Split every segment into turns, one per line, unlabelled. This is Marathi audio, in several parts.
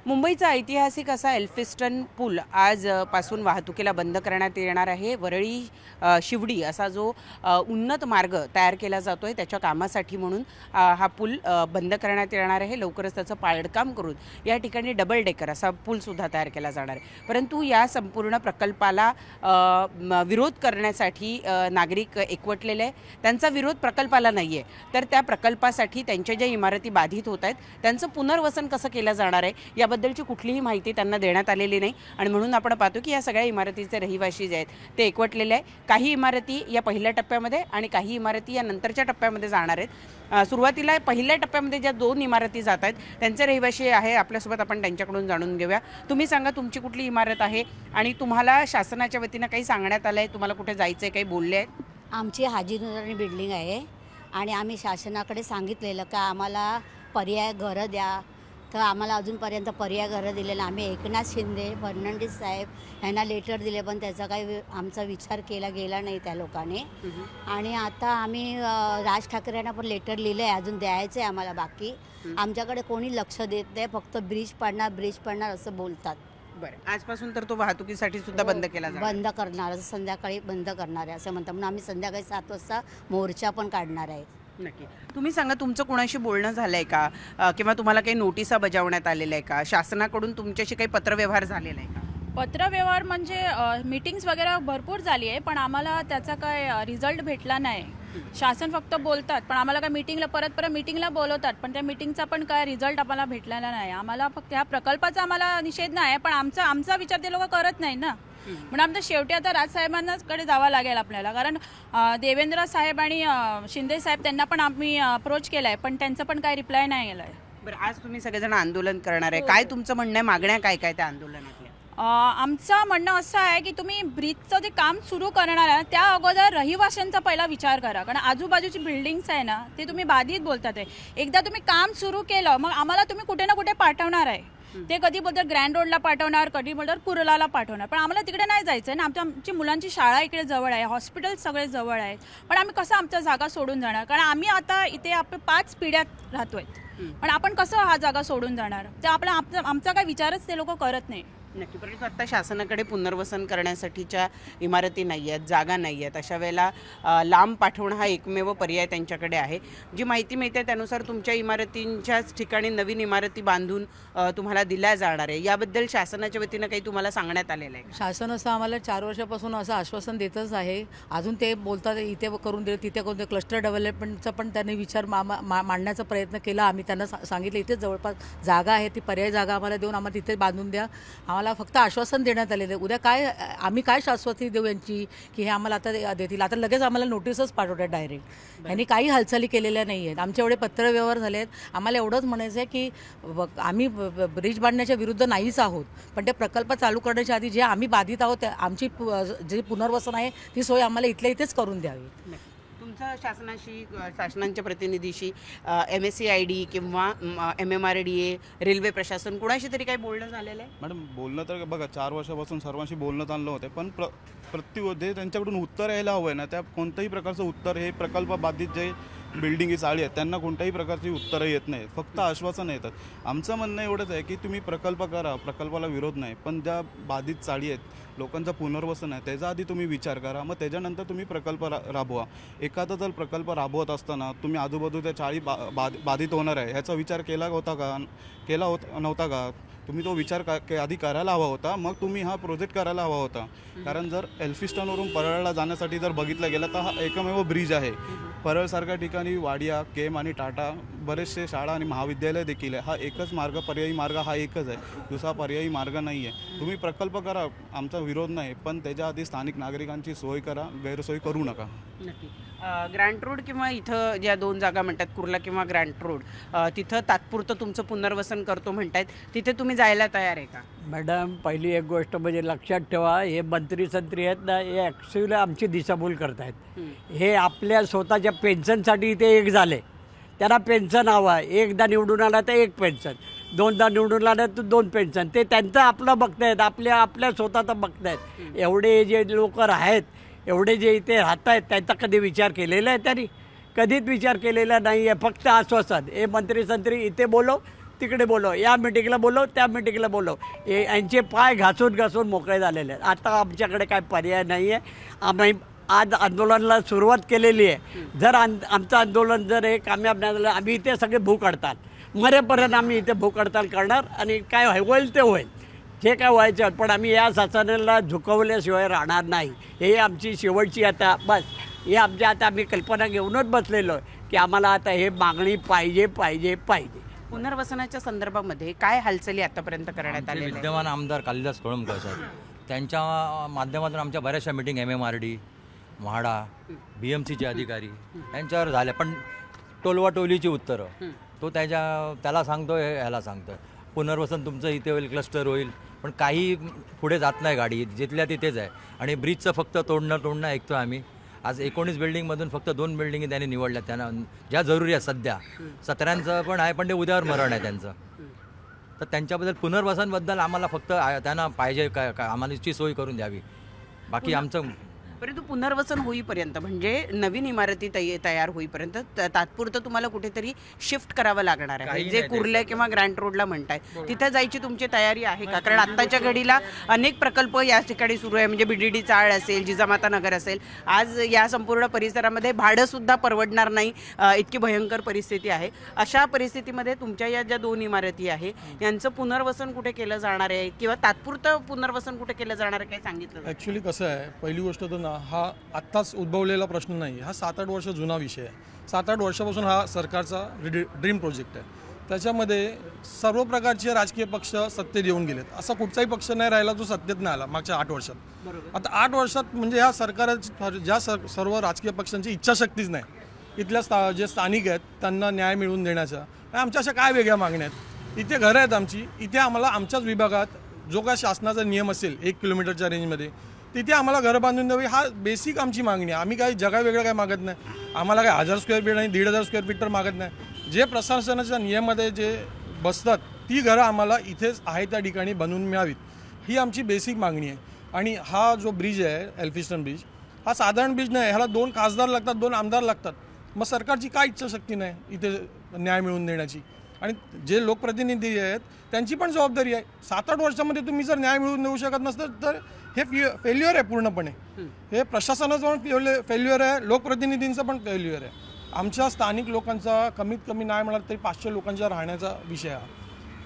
मुंबईचा ऐतिहासिक असा एल्फिस्टन पूल आज पासून वाहतुकीला बंद करण्यात येणार आहे। वरळी शिवडी असा जो उन्नत मार्ग तयार केला जातोय त्याच्या कामासाठी म्हणून हा पूल बंद करण्यात येणार आहे। लवकरच त्याचं पाळणकाम करून या ठिकाणी डबल डेकर असा पूल सुद्धा तयार केला जाणार आहे। परंतु या संपूर्ण प्रकल्पाला विरोध करण्यासाठी नागरिक एकवटलेले आहेत। त्यांचा विरोध प्रकल्पाला नाहीये, तर त्या प्रकल्पासाठी त्यांच्या ज्या इमारती बाधित होत आहेत त्यांचं पुनर्वसन कसं केलं जाणार आहे याबद्दलची कुठलीही माहिती त्यांना देण्यात आलेली नाही। आणि म्हणून आपण पाहतो की या सगळ्या इमारतीचे रहिवासी जे आहेत ते एकवटलेले आहे। काही इमारती या पहिल्या टप्प्यामध्ये आणि काही इमारती या नंतरच्या टप्प्यामध्ये जाणार आहेत। सुरुवातीला पहिल्या टप्प्यामध्ये ज्या 2 इमारती जात आहेत त्यांचे रहिवासी आहे आपल्यासोबत, आपण त्यांच्याकडून जाणून घेऊया। तुम्ही सांगा तुमची कुठली इमारत आहे आणि तुम्हाला शासनाच्या वतीने काही सांगण्यात आलंय, तुम्हाला कुठे जायचंय, काही बोलले आहेत?
आमची हाजीनुरानी बिल्डिंग आहे आणि आम्ही शासनाकडे सांगितलेलं का आम्हाला पर्याय घरं द्या, तर आम्हाला अजूनपर्यंत पर्याय घरं दिलेलं। आम्ही एकनाथ शिंदे, फर्नांडिस साहेब यांना लेटर दिले, पण त्याचा काही आमचा विचार केला गेला नाही त्या लोकांनी। आणि आता आम्ही राज ठाकरेंना पण लेटर लिहिलं आहे, अजून द्यायचं आहे आम्हाला बाकी। आमच्याकडे कोणी लक्ष देत नाही, फक्त ब्रिज पडणार असं बोलतात।
बरं, आजपासून तर तो वाहतुकीसाठी सुद्धा बंद केला जाणार,
बंद करणार, असं संध्याकाळी बंद करणार आहे असं म्हणतात, म्हणून आम्ही संध्याकाळी 7 वाजता मोर्चा पण काढणार आहे।
नक्की। तुम्ही सांगा तुमचं कोणाशी बोलणं झालंय का, किंवा तुम्हाला काही नोटिसा बजावण्यात आलेल्या आहे का? शासनाकडून तुमच्याशी काही पत्रव्यवहार झालेला आहे का?
पत्रव्यवहार म्हणजे मीटिंग्स वगैरे भरपूर झाली आहे, पण आम्हाला त्याचा काय रिझल्ट भेटला नाही। शासन फक्त बोलतात, पण आम्हाला काय मीटिंगला परत मीटिंगला बोलवतात, पण त्या मीटिंगचा पण काय रिझल्ट आम्हाला भेटलेला नाही। आम्हाला फक्त ह्या प्रकल्पाचा आम्हाला निषेध नाही, पण आमचा विचार ते लोक करत नाही ना। म्हणून आमचं शेवटी आता राजसाहेबांकडे जावं लागेल आपल्याला, कारण देवेंद्र साहेब आणि शिंदे साहेब त्यांना पण आम्ही अप्रोच केला आहे, पण त्यांचं पण काय रिप्लाय नाही आला आहे।
बरं, आज तुम्ही सगळेजण आंदोलन करणार आहे, काय तुमचं म्हणणं आहे? मागण्या काय काय त्या आंदोलनातल्या?
आमचं म्हणणं असं आहे की तुम्ही ब्रिजचं जे काम सुरू करणार आहे त्या अगोदर रहिवाशांचा पहिला विचार करा, कारण आजूबाजूची बिल्डिंग्स आहे ना ते तुम्ही बाधित बोलतात आहे। एकदा तुम्ही काम सुरू केलं मग आम्हाला तुम्ही कुठे ना कुठे पाठवणार आहे। ते कधी बोलतात ग्रँड रोडला पाठवणार, कधी बोलतात कुर्लाला पाठवणार, पण आम्हाला तिकडे नाही जायचं आहे ना। आमची मुलांची शाळा इकडे जवळ आहे, हॉस्पिटल सगळे जवळ आहेत, पण आम्ही कसं आमच्या जागा सोडून जाणार? कारण आम्ही आता इथे आपण 5 पिढ्यात राहतोय, पण आपण कसं हा जागा सोडून जाणार? ते आमचा काय विचारच ते लोक करत नाही।
नक्की, परंतु आता शासनाकडे पुनर्वसन करण्यासाठीच्या इमारती नाही आहेत, जागा नाही आहेत, अशा वेळेला लांब पाठवणं हा एकमेव पर्याय त्यांच्याकडे आहे। जी माहिती मिळते त्यानुसार तुमच्या इमारतींच्याच ठिकाणी नवीन इमारती बांधून तुम्हाला दिल्या जाणार आहे, याबद्दल शासनाच्या वतीनं काही तुम्हाला सांगण्यात आलेलं आहे?
शासन असं आम्हाला 4 वर्षापासून असं आश्वासन देतच आहे। अजून ते बोलतात इथे करून दे, तिथे करून दे। क्लस्टर डेव्हलपमेंटचा पण त्यांनी विचार मांडण्याचा प्रयत्न केला। आम्ही त्यांना सांगितलं इथे जवळपास जागा आहे, ती पर्याय जागा आम्हाला देऊन आम्हाला तिथे बांधून द्या। आम्हाला फक्त आश्वासन देण्यात आलेलं आहे। उद्या काय आम्ही काय शाश्वती देऊ यांची की हे आम्हाला आता देतील? आता लगेच आम्हाला नोटीसच पाठवतात डायरेक्ट। यांनी काही हालचाली केलेल्या नाही आहेत। आमचे एवढे पत्रव्यवहार झाले आहेत। आम्हाला एवढंच म्हणायचं आहे की आम्ही ब्रिज बांधण्याच्या विरुद्ध नाहीच आहोत, पण ते प्रकल्प चालू करण्याच्या आधी जे आम्ही बाधित आहोत आमची जे पुनर्वसन आहे ती सोय आम्हाला इथल्या इथेच करून द्यावी।
तुमचं शासनाच्या प्रतिनिधीशी MSCID किंवा MMRDA, रेल्वे प्रशासन कोणाशी तरी काही बोलणं झालेलं आहे?
मॅडम, बोलणं तर बघा 4 वर्षापासून सर्वांशी बोलणं चाललं होतं, पण प्रत्येक त्यांच्याकडून उत्तर यायला हवं आहे ना। त्या कोणत्याही प्रकारचं उत्तर हे प्रकल्प बाधित जे बिल्डिंगी चाळी आहेत त्यांना कोणत्याही प्रकारची उत्तरं येत नाही, फक्त आश्वासन येतात। आमचं म्हणणं एवढंच आहे की तुम्ही प्रकल्प करा, प्रकल्पाला विरोध नाही, पण ज्या बाधित चाळी आहेत लोकांचं पुनर्वसन आहे त्याचा आधी तुम्ही विचार करा, मग त्याच्यानंतर तुम्ही प्रकल्प राबवा। एखादा जर प्रकल्प राबवत असताना तुम्ही आजूबाजूच्या चाळी बाधित होणार आहे ह्याचा विचार नव्हता का? तुम्ही तो विचार आधी करायला हवा होता, मग तुम्ही हा प्रोजेक्ट करायला हवा होता। कारण जर एल्फिस्टनवरून परळला जाण्यासाठी जर बघितलं गेलं तर हा एकमेव ब्रिज आहे। परळसारख्या ठिकाणी वाडिया, केम आणि टाटा बरेचसे शाळा आणि महाविद्यालय देखील आहे। हा एकच मार्ग, पर्यायी मार्ग हा एकच आहे, दुसरा पर्यायी मार्ग नाही आहे। तुम्ही प्रकल्प करा, आमचा विरोध नाही, पण त्याच्या आधी स्थानिक नागरिकांची सोय करा, गैरसोय करू नका।
नक्की। ग्रँट रोड किंवा इथं ज्या 2 जागा म्हणतात कुर्ला किंवा ग्रँट रोड, तिथं तात्पुरतं तुमचं पुनर्वसन करतो म्हणतायत, तिथे तुम्ही जायला तयार आहे का?
मॅडम, पहिली एक गोष्ट म्हणजे लक्षात ठेवा, हे मंत्री संत्री आहेत ना, हे ॲक्च्युली आमची दिशाभूल करतायत। हे आपल्या स्वतःच्या पेन्शनसाठी इथे एक झाले, त्यांना पेन्शन हवं आहे। एकदा निवडून आला तर 1 पेन्शन, 2दा निवडून आला तर 2 पेन्शन, ते त्यांचं आपलं बघतायत, आपल्या स्वतःचं बघतायत। एवढे जे लोक आहेत, एवढे जे इथे राहत आहेत त्यांचा कधी विचार केलेला आहे? त्यांनी कधीच विचार केलेला नाही आहे, फक्त आश्वासन। हे मंत्री संत्री इथे बोलो तिकडे बोलव, या मिटिंगला बोलव, त्या मिटिंगला बोलव. यांचे पाय घासून घासून मोकळे झालेले आहेत. आता आमच्याकडे काय पर्याय नाही आहे. आम्ही आज आंदोलनाला सुरुवात केलेली आहे. जर आमचं आंदोलन जर हे कामयाब नाही झालं, आम्ही इथे सगळे भूक हडताल, मरेपर्यंत आम्ही इथे भूक हडताल करणार आणि काय होईल ते होईल, जे काय व्हायचं. पण आम्ही या शासनाला झुकवल्याशिवाय राहणार नाही. हे आमची शेवटची आता बस हे आमच्या आता आम्ही कल्पना घेऊनच बसलेलो आहे की आम्हाला आता हे मागणी पाहिजे पाहिजे पाहिजे.
पुनर्वसनाच्या संदर्भामध्ये काय हालचाली आतापर्यंत करण्यात आलेल्या आहेत?
विद्यमान आमदार कालिदास कोळंबकर साहेब त्यांच्या माध्यमातून आमच्या बऱ्याचशा मिटिंग MMRD, म्हाडा, BMCचे अधिकारी यांच्यावर झाल्या, पण टोलवाटोलीची उत्तरं तो त्याला सांगतो, ह्याला सांगतो पुनर्वसन तुमचं इथे होईल, क्लस्टर होईल, पण काही पुढे जात नाही गाडी, जिथल्या तिथेच आहे. आणि ब्रिजचं फक्त तोडणं ऐकतो आम्ही. आज 19 बिल्डिंगमधून फक्त 2 बिल्डिंगी त्यांनी निवडल्या, त्यांना ज्या जरुरी आहेत सध्या. 17चं पण आहे, पण ते उद्यावर मरण आहे त्यांचं. तर त्यांच्याबद्दल पुनर्वसनबद्दल आम्हाला फक्त त्यांना पाहिजे काय आम्हालाची सोय करून द्यावी. बाकी आमचं
परंतु पुनर्वसन होईपर्यंत म्हणजे नवीन इमारती तयार होईपर्यंत तात्पुरतं तुम्हाला कुठेतरी शिफ्ट करावं लागणार आहे. जे कुर्ल्या किंवा ग्रँट रोडला म्हणताय तिथे जायची तुमची तयारी आहे का? कारण आत्ताच्या घडीला अनेक प्रकल्प या ठिकाणी सुरू आहे. म्हणजे BDD चाळ असेल, जिजामाता नगर असेल. आज या संपूर्ण परिसरामध्ये भाडं सुद्धा परवडणार नाही, इतकी भयंकर परिस्थिती आहे. अशा परिस्थितीमध्ये तुमच्या या ज्या 2 इमारती आहे यांचं पुनर्वसन कुठे केलं जाणार आहे किंवा तात्पुरतं पुनर्वसन कुठे केलं जाणार आहे, काय सांगितलं?
ॲक्च्युली कसं आहे, पहिली गोष्ट तर हा आत्ताच उद्भवलेला प्रश्न नाही. हा 7-8 वर्ष जुना विषय आहे. 7-8 वर्षापासून हा सरकारचा ड्रीम प्रोजेक्ट आहे. त्याच्यामध्ये सर्व प्रकारचे राजकीय पक्ष सत्तेत येऊन गेलेत. असा कुठचाही पक्ष नाही राहिला जो सत्तेत नाही आला मागच्या 8 वर्षात. आता 8 वर्षात म्हणजे ह्या सरकारची ज्या सर्व राजकीय पक्षांची इच्छाशक्तीच नाही. इथल्या जे स्थानिक आहेत त्यांना न्याय मिळवून देण्याचा. आमच्या अशा काय वेगळ्या मागण्या आहेत? इथे घरं आहेत आमची, इथे आम्हाला आमच्याच विभागात जो काय शासनाचा नियम असेल 1 किलोमीटरच्या रेंजमध्ये तिथे आम्हाला घरं बांधून द्यावी. हा बेसिक आमची मागणी आहे. आम्ही काही जगा वेगळं काय मागत नाही. आम्हाला काय 1000 स्क्वेअर फीट आणि 1500 स्क्वेअर फीट तर मागत नाही. जे प्रशासनाच्या नियमामध्ये जे बसतात ती घरं आम्हाला इथेच आहे त्या ठिकाणी बनवून मिळावीत, ही आमची बेसिक मागणी आहे. आणि हा जो ब्रिज आहे एल्फिस्टन ब्रिज, हा साधारण ब्रिज नाही. ह्याला 2 खासदार लागतात, 2 आमदार लागतात. मग सरकारची काय इच्छाशक्ती नाही इथे न्याय मिळवून देण्याची? आणि जे लोकप्रतिनिधी आहेत त्यांची पण जबाबदारी आहे. 7-8 वर्षामध्ये तुम्ही जर न्याय मिळवून देऊ शकत नसतं तर हे फेल्युअर आहे पूर्णपणे. हे प्रशासनाचं पण फेल्युअर आहे, लोकप्रतिनिधींचं पण फेल्युअर आहे. आमच्या स्थानिक लोकांचा कमीत कमी नाही म्हणाल तरी 500 लोकांच्या राहण्याचा विषय हा.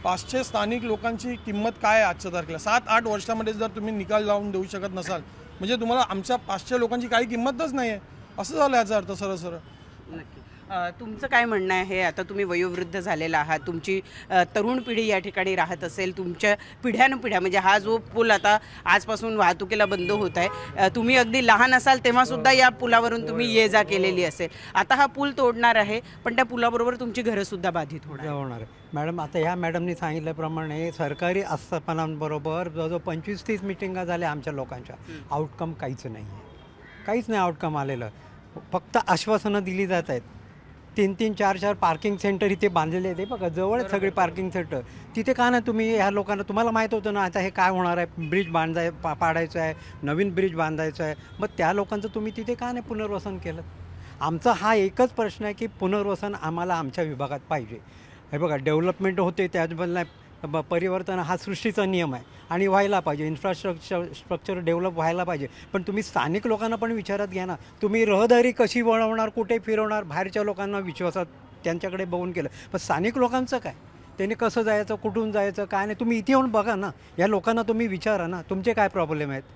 500 स्थानिक लोकांची किंमत काय आहे आजच्या तारखेला? 7-8 वर्षामध्ये जर तुम्ही निकाल लावून देऊ शकत नसाल म्हणजे तुम्हाला आमच्या 500 लोकांची काही किंमतच नाही आहे, असं झालं याचा अर्थ सरळ.
नक्की. तुमचं काय म्हणणं आहे? आता तुम्ही वयोवृद्ध झालेला आहात, तुमची तरुण पिढी या ठिकाणी राहत असेल, तुमच्या पिढ्यानुपिढ्या म्हणजे हा जो पूल आता आजपासून वाहतुकीला बंद होत आहे, तुम्ही अगदी लहान असाल तेव्हासुद्धा या पुलावरून तुम्ही ये जा केलेली असेल. आता हा पूल तोडणार आहे पण त्या पुलाबरोबर तुमची घरंसुद्धा बाधित होणार
आहे. मॅडम, आता ह्या मॅडमनी सांगितल्याप्रमाणे सरकारी आस्थापनांबरोबर जवळजवळ 25-30 मिटिंगा झाल्या आमच्या लोकांच्या. आउटकम काहीच नाही आहे, काहीच नाही आउटकम आलेलं. फक्त आश्वासनं दिली जात आहेत. 3-3, 4-4 पार्किंग सेंटर इथे बांधलेले आहेत. बघा जवळच सगळे पार्किंग सेंटर. तिथे का नाही तुम्ही ह्या लोकांना, तुम्हाला माहीत होतं ना आता हे काय होणार आहे, ब्रिज पाडायचं आहे, नवीन ब्रिज बांधायचं आहे, मग त्या लोकांचं तुम्ही तिथे का नाही पुनर्वसन केलं? आमचा हा एकच प्रश्न आहे की पुनर्वसन आम्हाला आमच्या विभागात पाहिजे. हे बघा डेव्हलपमेंट होते त्याचबद्दल परिवर्तन हा सृष्टीचा नियम आहे आणि व्हायला पाहिजे. स्ट्रक्चर डेव्हलप व्हायला पाहिजे. पण तुम्ही स्थानिक लोकांना पण विचारात घ्या ना. तुम्ही रहदारी कशी वळवणार, कुठे फिरवणार, बाहेरच्या लोकांना विश्वासात त्यांच्याकडे बघून केलं. पण स्थानिक लोकांचं काय? त्यांनी कसं जायचं, कुठून जायचं, काय नाही, तुम्ही इथे येऊन बघा ना. या लोकांना तुम्ही विचारा ना तुमचे काय प्रॉब्लेम आहेत.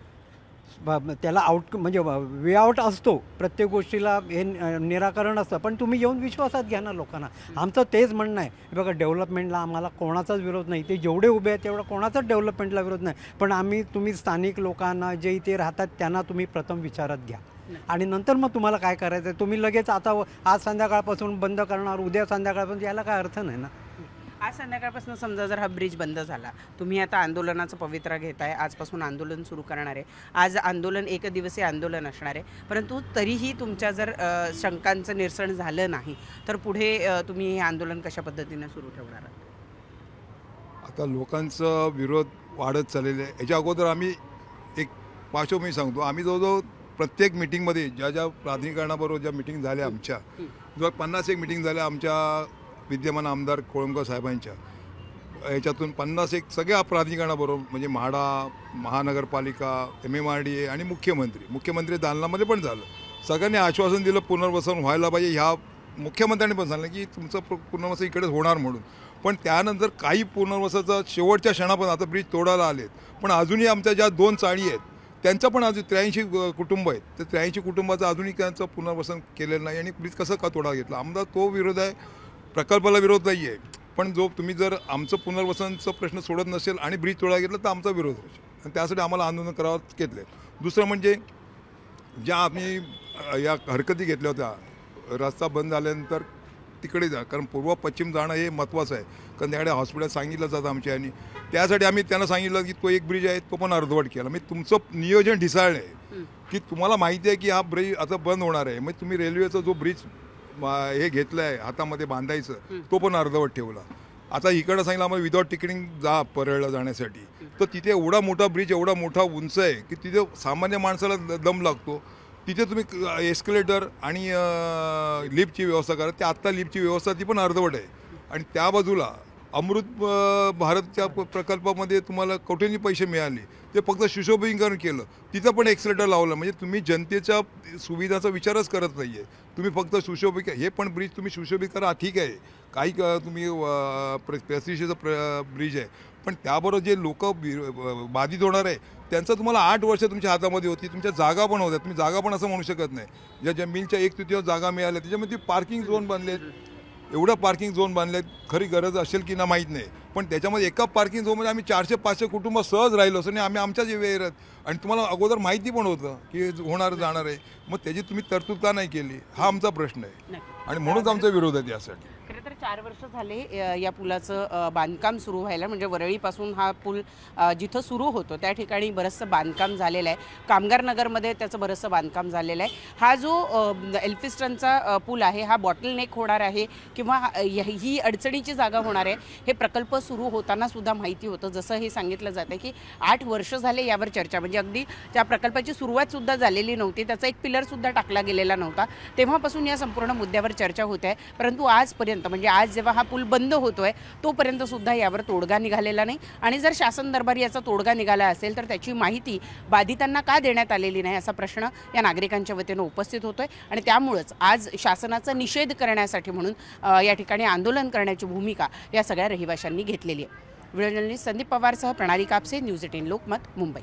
त्याला म्हणजे वे आउट असतो, प्रत्येक गोष्टीला हे निराकरण असतं, पण तुम्ही येऊन विश्वासात घ्या ना लोकांना. आमचं तेच म्हणणं आहे. बघा डेव्हलपमेंटला आम्हाला कोणाचाच विरोध नाही. ते जेवढे उभे आहेत तेवढा कोणाचाच डेव्हलपमेंटला विरोध नाही. पण तुम्ही स्थानिक लोकांना जे इथे राहतात त्यांना तुम्ही प्रथम विचारात घ्या आणि नंतर मग तुम्हाला काय करायचं आहे. तुम्ही लगेच आता आज संध्याकाळपासून बंद करणार, उद्या संध्याकाळपासून, याला काय अर्थ नाही ना.
आज संध्याकाळपासून समजा जर हा ब्रिज बंद झाला, तुम्ही आता आंदोलनाचं पवित्रा घेताय, आजपासून आंदोलन सुरू करणार आहे. आज आंदोलन 1 दिवसीय आंदोलन असणार आहे, परंतु तरीही तुमच्या जर शंकांचं निरसन झालं नाही तर पुढे तुम्ही हे आंदोलन कशा पद्धतीने सुरू ठेवणार आहात?
आता लोकांचा विरोध वाढत चाललेला आहे. याच्या अगोदर आम्ही एक पार्श्वभूमी सांगतो. आम्ही जवळजवळ प्रत्येक मिटिंगमध्ये ज्या प्राधिकरणाबरोबर ज्या मिटिंग झाल्या आमच्या, जवळ 51 मिटिंग झाल्या आमच्या विद्यमान आमदार कोळंबकर साहेबांच्या. ह्याच्यातून 51 सगळ्या प्राधिकरणाबरोबर म्हणजे म्हाडा, महानगरपालिका, MMRDA आणि मुख्यमंत्री दालनामध्ये पण झालं. सगळ्यांनी आश्वासन दिलं पुनर्वसन व्हायला पाहिजे. ह्या मुख्यमंत्र्यांनी पण सांगितलं की तुमचं पुनर्वसन इकडेच होणार म्हणून. पण त्यानंतर काही पुनर्वसनाचा शेवटच्या क्षणापर्यंत आता ब्रिज तोडायला आलेत. पण अजूनही आमच्या ज्या 2 चाळी आहेत त्यांचं पण अजून 83 कुटुंब आहेत. तर 83 कुटुंबाचं अजूनही त्यांचं पुनर्वसन केलेलं नाही आणि ब्रिज कसं का तोडा घेतला. आमचा तो विरोध आहे, प्रकल्पाला विरोध नाही आहे. पण तुम्ही जर आमचं पुनर्वसनचा प्रश्न सोडत नसेल आणि ब्रिज तोडा घेतला तर आमचा विरोध होईल आणि त्यासाठी आम्हाला आंदोलन करावं घेतले. दुसरं म्हणजे ज्या आम्ही या हरकती घेतल्या होत्या, रस्ता बंद झाल्यानंतर तिकडे जा, कारण पूर्व पश्चिम जाणं हे महत्त्वाचं आहे. कारण त्याकडे हॉस्पिटल सांगितलं जातं आमच्या आणि त्यासाठी आम्ही त्यांना सांगितलं की तो एक ब्रिज आहे तो पण अर्धवट केला. म्हणजे तुमचं नियोजन ढिसाळलं आहे की तुम्हाला माहिती आहे की हा ब्रिज आता बंद होणार आहे. मग तुम्ही रेल्वेचा जो ब्रिज हे घेतलं आहे हातामध्ये बांधायचं तो पण अर्धवट ठेवला. आता इकडं सांगितलं आम्हाला विदाऊट तिकिटिंग जा परळला जाण्यासाठी. तर तिथे एवढा मोठा ब्रिज, एवढा मोठा उंच आहे की तिथे सामान्य माणसाला दम लागतो. तिथे तुम्ही एस्केलेटर आणि लिफ्टची व्यवस्था करा. ते आत्ता लिफ्टची व्यवस्था ती पण अर्धवट आहे. आणि त्या बाजूला अमृत भारतच्या प्रकल्पामध्ये तुम्हाला कोट्यांनी पैसे मिळाले, ते फक्त सुशोभीकरण केलं, तिथं पण एक्सेलेटर लावलं. म्हणजे तुम्ही जनतेच्या सुविधाचा विचारच करत नाही आहे. तुम्ही फक्त हे पण ब्रिज तुम्ही सुशोभीकरण ठीक आहे, काही तुम्ही प्रेस्टिजचं ब्रिज आहे. पण त्याबरोबर जे लोक बाधित होणार आहे त्यांचं तुम्हाला 8 वर्ष तुमच्या हातामध्ये होती, तुमच्या जागा पण होत्या. तुम्ही जागा पण असं म्हणू शकत नाही. ज्या मिलच्या 1/3 जागा मिळाल्या त्याच्यामध्ये पार्किंग झोन बांधले, एवढं पार्किंग झोन बांधले, खरी गरज असेल की ना माहीत नाही. पण त्याच्यामध्ये एका पार्किंग झोनमध्ये आम्ही 400-500 कुटुंब सहज राहिलो असं नाही. आम्ही आमच्याच वेळेत आणि तुम्हाला अगोदर माहिती पण होतं की होणार जाणार आहे. मग त्याची तुम्ही तरतूद का नाही केली हा आमचा प्रश्न आहे आणि म्हणूनच आमचा विरोध आहे त्यासाठी.
खरं तर 4 वर्ष झाले या पुलाचं बांधकाम सुरू व्हायला. म्हणजे वरळीपासून हा पूल जिथं सुरू होतो त्या ठिकाणी बरंचसं बांधकाम झालेलं आहे. कामगार नगरमध्ये त्याचं बरंचसं बांधकाम झालेलं आहे. हा जो एल्फिस्टनचा पूल आहे हा बॉटलनेक होणार आहे किंवा ही अडचणीची जागा होणार आहे हे प्रकल्प सुरू होताना सुद्धा माहिती होतं. जसं हे सांगितलं जातं की 8 वर्ष झाले यावर चर्चा. म्हणजे अगदी त्या प्रकल्पाची सुरुवातसुद्धा झालेली नव्हती, त्याचा एक पिलरसुद्धा टाकला गेलेला नव्हता. तेव्हापासून या संपूर्ण मुद्द्यावर चर्चा होते आहे. परंतु आजपर्यंत म्हणजे आज जेव्हा हा पूल बंद होतोय तोपर्यंत सुद्धा यावर तोडगा निघालेला नाही. आणि जर शासन दरबारी याचा तोडगा निघाला असेल तर त्याची माहिती बाधितांना का देण्यात आलेली नाही असा प्रश्न या नागरिकांच्या वतीनं उपस्थित होतोय. आणि त्यामुळंच आज शासनाचा निषेध करण्यासाठी म्हणून या ठिकाणी आंदोलन करण्याची भूमिका या सगळ्या रहिवाशांनी घेतलेली आहे. व्हिडिओ जर्नलिस्ट संदीप पवारसह प्रणाली कापसे, न्यूज 18 लोकमत, मुंबई.